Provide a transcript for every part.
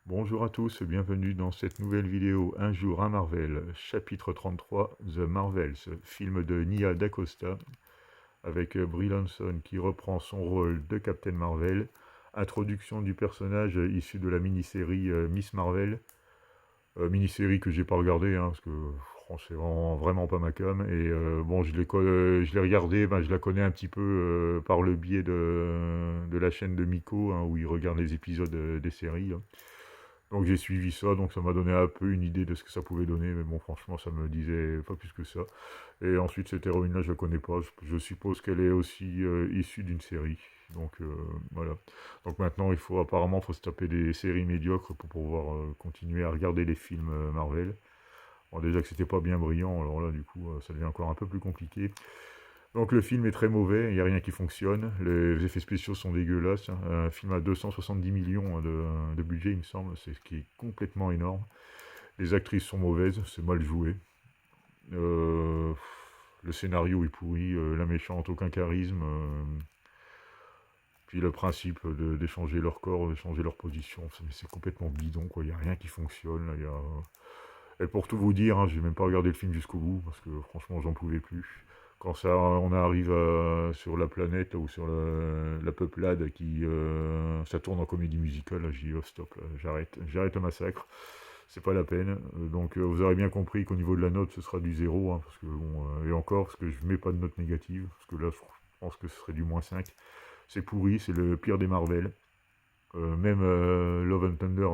Bonjour à tous, bienvenue dans cette nouvelle vidéo Un jour un Marvel, chapitre 33, The Marvels, film de Nia DaCosta, avec Brie Larson qui reprend son rôle de Captain Marvel, introduction du personnage issu de la mini-série Miss Marvel, mini-série que j'ai pas regardée, parce que franchement, c'est vraiment pas ma cam, et bon, je l'ai regardée, je la connais un petit peu par le biais de la chaîne de Miko, où il regarde les épisodes des séries, donc j'ai suivi ça, donc ça m'a donné un peu une idée de ce que ça pouvait donner, mais bon, franchement, ça me disait pas plus que ça. Et ensuite, cette héroïne-là, je la connais pas. Je suppose qu'elle est aussi issue d'une série. Donc voilà. Donc maintenant, apparemment, faut se taper des séries médiocres pour pouvoir continuer à regarder les films Marvel. Bon, déjà que c'était pas bien brillant, alors là, du coup, ça devient encore un peu plus compliqué. Donc le film est très mauvais, il n'y a rien qui fonctionne, les effets spéciaux sont dégueulasses, un film à 270 millions de budget, il me semble, c'est ce qui est complètement énorme. Les actrices sont mauvaises, c'est mal joué. Euh, le scénario est pourri, la méchante, aucun charisme. Puis le principe d'échanger leur corps, d'échanger leur position, c'est complètement bidon, quoi. Il n'y a rien qui fonctionne. Là, Et pour tout vous dire, j'ai même pas regardé le film jusqu'au bout, parce que franchement, j'en pouvais plus. Quand on arrive sur la planète ou sur la peuplade ça tourne en comédie musicale, là, j'ai dit oh stop, là, j'arrête le massacre, c'est pas la peine. Donc vous aurez bien compris qu'au niveau de la note ce sera du zéro, parce que bon, et encore, parce que je mets pas de note négative, parce que là je pense que ce serait du -5. C'est pourri, c'est le pire des Marvel. Même Love and Thunder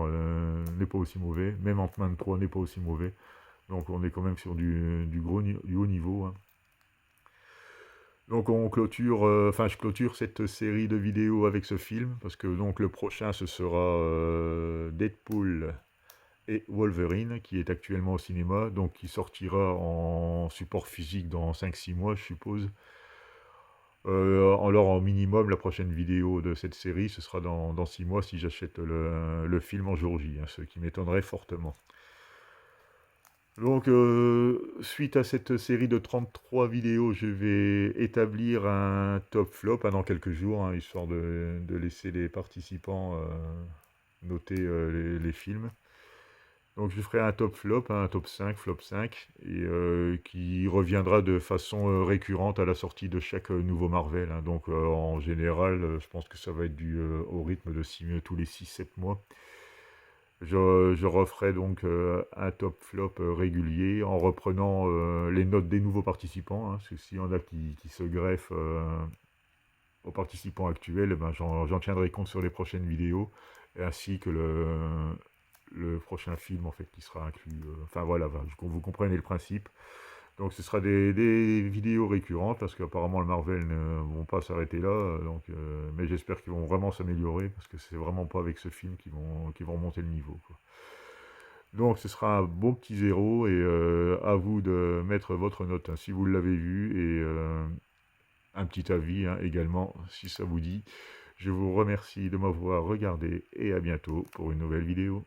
n'est pas aussi mauvais, même Ant-Man 3 n'est pas aussi mauvais. Donc on est quand même sur du haut niveau. Donc on clôture, je clôture cette série de vidéos avec ce film, parce que donc le prochain ce sera Deadpool et Wolverine, qui est actuellement au cinéma, donc qui sortira en support physique dans 5-6 mois, je suppose. Alors en minimum, la prochaine vidéo de cette série, ce sera dans 6 mois si j'achète le film en jour J, ce qui m'étonnerait fortement. Donc, suite à cette série de 33 vidéos, je vais établir un top flop dans quelques jours, histoire de laisser les participants noter les films. Donc, je ferai un top flop, un top 5, flop 5, et qui reviendra de façon récurrente à la sortie de chaque nouveau Marvel. Donc, en général, je pense que ça va être au rythme de tous les 6-7 mois. Je referai donc un top flop régulier en reprenant les notes des nouveaux participants, parce que s'il y en a qui se greffent aux participants actuels, j'en tiendrai compte sur les prochaines vidéos, ainsi que le prochain film en fait qui sera inclus. Enfin voilà, vous comprenez le principe. Donc ce sera des vidéos récurrentes, parce qu'apparemment le Marvel ne vont pas s'arrêter là, mais j'espère qu'ils vont vraiment s'améliorer, parce que c'est vraiment pas avec ce film qu'ils vont remonter le niveau, quoi. Donc ce sera un bon petit zéro, et à vous de mettre votre note si vous l'avez vu, et un petit avis également si ça vous dit. Je vous remercie de m'avoir regardé, et à bientôt pour une nouvelle vidéo.